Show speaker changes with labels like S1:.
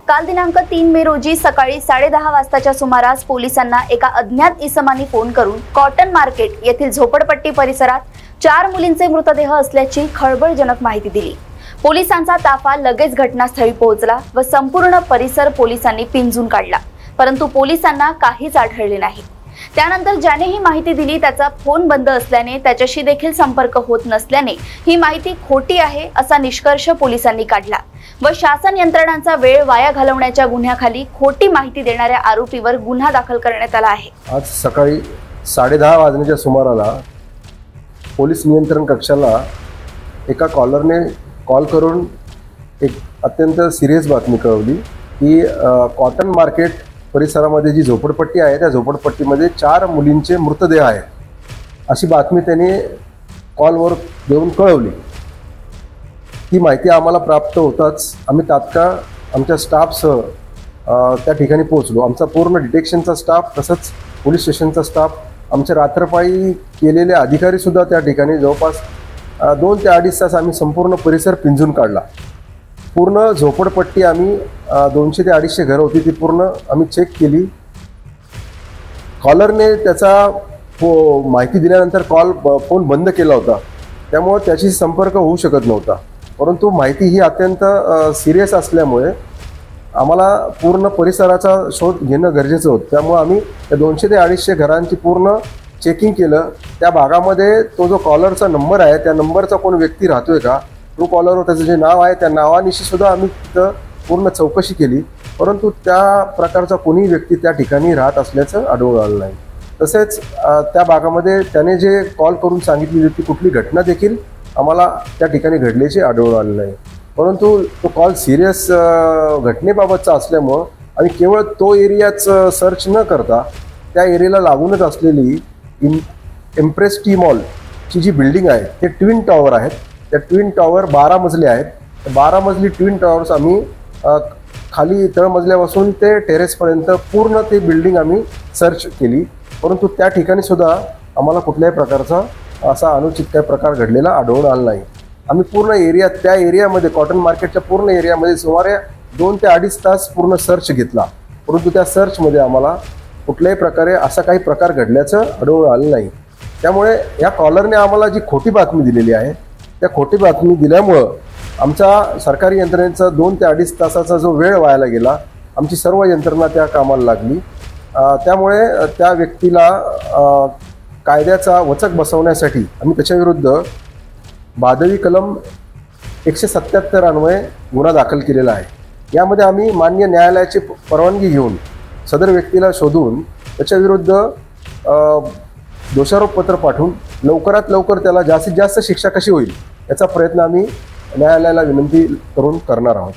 S1: काल दिनांक 3 मे रोजी सकाळी 10:30 वाजताच्या सुमारास पोलिसांना एका अज्ञात इसमानी फोन करून कॉटन मार्केट येथील झोपडपट्टी परिसरात 4 मुलींचे मृतदेह असल्याची खळबळजनक माहिती दिली। पोलिसांचा ताफा लगेच घटनास्थळी पोहोचला व संपूर्ण परिसर पोलिसांनी पिंजून काढला, परंतु पोलिसांना काहीच आढळले नाही। त्यानंतर ज्याने ही माहिती दिली त्याचा फोन बंद असल्याने त्याच्याशी देखील संपर्क होत नसल्याने ही माहिती खोटी आहे असा निष्कर्ष पोलिसांनी काढला व शासन यंत्रणांचा वेळ वाया घालवण्याच्या गुन्ह्याखाली खोटी माहिती देणाऱ्या आरोपीवर गुन्हा दाखल करण्यात आला आहे।
S2: आज सकाळी 10:30 वाजण्याच्या सुमाराला पोलीस नियंत्रण कक्षाला एका कॉलरने कॉल करून एक अत्यंत सिरियस बातमी कळवली की कॉटन मार्केट परिसरामध्ये जी झोपडपट्टी आहे त्या झोपडपट्टीमध्ये 4 मुलींचे मृतदेह आहेत अशी बातमी त्यांनी कॉलवर देऊन कळवली। ही माहिती आम्हाला प्राप्त होताच आम्ही तात्काळ आमच्या स्टाफसह त्या ठिकाणी पोहोचलो। आमचा पूर्ण डिटेक्शनचा स्टाफ तसंच पोलीस स्टेशनचा स्टाफ, आमचे रात्रपाळी केलेले अधिकारीसुद्धा त्या ठिकाणी जवळपास 2 ते 2.5 तास आम्ही संपूर्ण परिसर पिंजून काढला। पूर्ण झोपडपट्टी आम्ही 200 ते 250 घरं होती ती पूर्ण आम्ही चेक केली। कॉलरने त्याचा माहिती दिल्यानंतर फोन बंद केला होता, त्यामुळे त्याशी संपर्क होऊ शकत नव्हता, परंतु माहिती ही अत्यंत सिरियस असल्यामुळे आम्हाला पूर्ण परिसराचा शोध घेणं गरजेचं होतं। त्यामुळे आम्ही त्या 200 ते 250 घरांची पूर्ण चेकिंग केलं। त्या भागामध्ये तो जो कॉलरचा नंबर आहे त्या नंबरचा कोण व्यक्ती राहतोय का, ट्रू कॉलरवर त्याचं जे नाव आहे त्या नावानिशी सुद्धा आम्ही तिथं पूर्ण चौकशी केली, परंतु त्या प्रकारचा कोणी व्यक्ती त्या ठिकाणी राहत असल्याचं आढळून आलं नाही। तसेच त्या भागामध्ये त्याने जे कॉल करून सांगितलेली होती कुठली घटना देखील आम्हाला त्या ठिकाणी घडल्याची आढळून आलं नाही, परंतु तो कॉल सिरियस घटनेबाबतचा असल्यामुळं आम्ही केवळ तो एरियाच सर्च न करता त्या एरियाला लागूनच असलेली इम्प्रेस टी मॉलची जी बिल्डिंग आहे ते ट्विन टॉवर आहेत, त्या ट्विन टॉवर 12 मजले आहेत। 12 मजली ट्विन टॉवर्स आम्ही खाली तळमजल्यापासून ते टेरेसपर्यंत पूर्ण ते बिल्डिंग आम्ही सर्च केली, परंतु त्या ठिकाणी सुद्धा आम्हाला कुठल्याही प्रकारचा असा अनुचित काही प्रकार घडलेला आढळून आला नाही। आम्ही पूर्ण त्या एरियामध्ये कॉटन मार्केटच्या पूर्ण एरियामध्ये सुमारे 2 ते 2.5 तास पूर्ण सर्च घेतला, परंतु त्या सर्चमध्ये आम्हाला कुठल्याही प्रकारे असा काही प्रकार घडल्याचं आढळून आलं नाही। त्यामुळे या कॉलरने आम्हाला जी खोटी बातमी दिलेली आहे त्या खोटी बातमी दिल्यामुळं आमचा सरकारी यंत्रणेचा 2 ते 2.5 तासाचा जो वेळ वायाला गेला, आमची सर्व यंत्रणा त्या कामाला लागली। त्यामुळे त्या व्यक्तीला कायद्याचा वचक बसवण्यासाठी आम्ही त्याच्याविरुद्ध भादवी कलम 177 अन्वये गुन्हा दाखल केलेला आहे। यामध्ये आम्ही मान्य न्यायालयाची परवानगी घेऊन सदर व्यक्तीला शोधून त्याच्याविरुद्ध दोषारोपपत्र पाठवून लवकरात लवकर त्याला जास्तीत जास्त शिक्षा कशी होईल याचा प्रयत्न आम्ही न्यायालयाला विनंती करून करणार आहोत।